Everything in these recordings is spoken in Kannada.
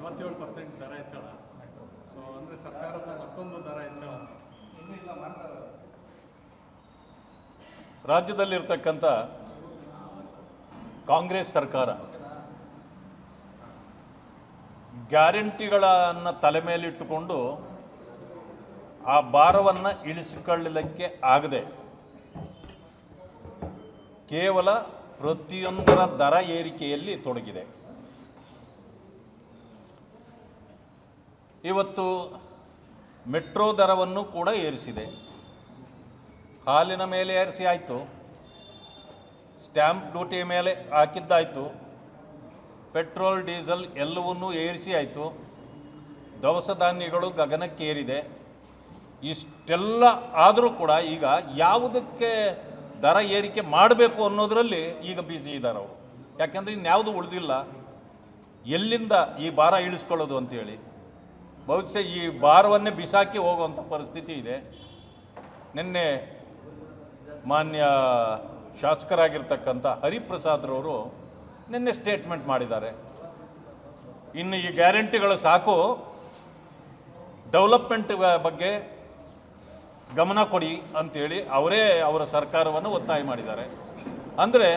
47% ದರ ಹೆಚ್ಚಳ. ಸೊ ಅಂದರೆ ಸರ್ಕಾರದ ಮತ್ತೊಂದು ದರ ಹೆಚ್ಚಳ ರಾಜ್ಯದಲ್ಲಿರ್ತಕ್ಕಂಥ ಕಾಂಗ್ರೆಸ್ ಸರ್ಕಾರ ಗ್ಯಾರಂಟಿಗಳನ್ನು ತಲೆ ಮೇಲಿಟ್ಟುಕೊಂಡು ಆ ಭಾರವನ್ನು ಇಳಿಸಿಕೊಳ್ಳಲಿಕ್ಕೆ ಆಗದೆ ಕೇವಲ ಪ್ರತಿಯೊಂದರ ದರ ಏರಿಕೆಯಲ್ಲಿ ತೊಡಗಿದೆ. ಇವತ್ತು ಮೆಟ್ರೋ ದರವನ್ನು ಕೂಡ ಏರಿಸಿದೆ. ಹಾಲಿನ ಮೇಲೆ ಏರಿಸಿ ಆಯಿತು, ಸ್ಟ್ಯಾಂಪ್ ಡ್ಯೂಟಿ ಮೇಲೆ ಹಾಕಿದ್ದಾಯಿತು, ಪೆಟ್ರೋಲ್ ಡೀಸೆಲ್ ಎಲ್ಲವನ್ನೂ ಏರಿಸಿ ಆಯಿತು, ದವಸ ಧಾನ್ಯಗಳು ಗಗನಕ್ಕೇರಿದೆ. ಇಷ್ಟೆಲ್ಲ ಆದರೂ ಕೂಡ ಈಗ ಯಾವುದಕ್ಕೆ ದರ ಏರಿಕೆ ಮಾಡಬೇಕು ಅನ್ನೋದರಲ್ಲಿ ಈಗ ಬಿಸಿ ಇದ್ದಾರೆ ಅವರು. ಯಾಕೆಂದರೆ ಇನ್ಯಾವುದು ಉಳಿದಿಲ್ಲ, ಎಲ್ಲಿಂದ ಈ ಭಾರ ಇಳಿಸ್ಕೊಳ್ಳೋದು ಅಂಥೇಳಿ ಬಹುಶಃ ಈ ಭಾರವನ್ನೇ ಬಿಸಾಕಿ ಹೋಗುವಂಥ ಪರಿಸ್ಥಿತಿ ಇದೆ. ನಿನ್ನೆ ಮಾನ್ಯ ಶಾಸಕರಾಗಿರ್ತಕ್ಕಂಥ ಹರಿಪ್ರಸಾದ್ರವರು ನಿನ್ನೆ ಸ್ಟೇಟ್ಮೆಂಟ್ ಮಾಡಿದ್ದಾರೆ, ಇನ್ನು ಈ ಗ್ಯಾರಂಟಿಗಳು ಸಾಕು, ಡೆವಲಪ್ಮೆಂಟ್ ಬಗ್ಗೆ ಗಮನ ಕೊಡಿ ಅಂಥೇಳಿ ಅವರೇ ಅವರ ಸರ್ಕಾರವನ್ನು ಒತ್ತಾಯ ಮಾಡಿದ್ದಾರೆ. ಅಂದರೆ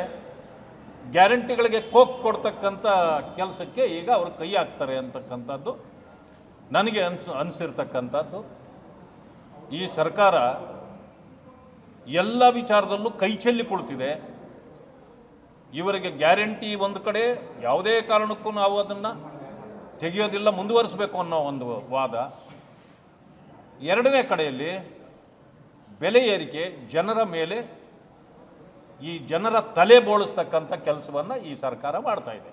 ಗ್ಯಾರಂಟಿಗಳಿಗೆ ಕೋಕ್ ಕೊಡ್ತಕ್ಕಂಥ ಕೆಲಸಕ್ಕೆ ಈಗ ಅವರು ಕೈ ಹಾಕ್ತಾರೆ ಅಂತಕ್ಕಂಥದ್ದು ನನಗೆ ಅನಿಸಿರ್ತಕ್ಕಂಥದ್ದು. ಈ ಸರ್ಕಾರ ಎಲ್ಲ ವಿಚಾರದಲ್ಲೂ ಕೈ ಚೆಲ್ಲಿ ಕುಳಿತಿದೆ. ಇವರಿಗೆ ಗ್ಯಾರಂಟಿ ಒಂದು ಕಡೆ, ಯಾವುದೇ ಕಾರಣಕ್ಕೂ ನಾವು ಅದನ್ನು ತೆಗೆಯೋದಿಲ್ಲ, ಮುಂದುವರಿಸಬೇಕು ಅನ್ನೋ ಒಂದು ವಾದ. ಎರಡನೇ ಕಡೆಯಲ್ಲಿ ಬೆಲೆ ಏರಿಕೆ ಜನರ ಮೇಲೆ, ಈ ಜನರ ತಲೆ ಬೋಳಿಸ್ತಕ್ಕಂಥ ಕೆಲಸವನ್ನು ಈ ಸರ್ಕಾರ ಮಾಡ್ತಾ ಇದೆ.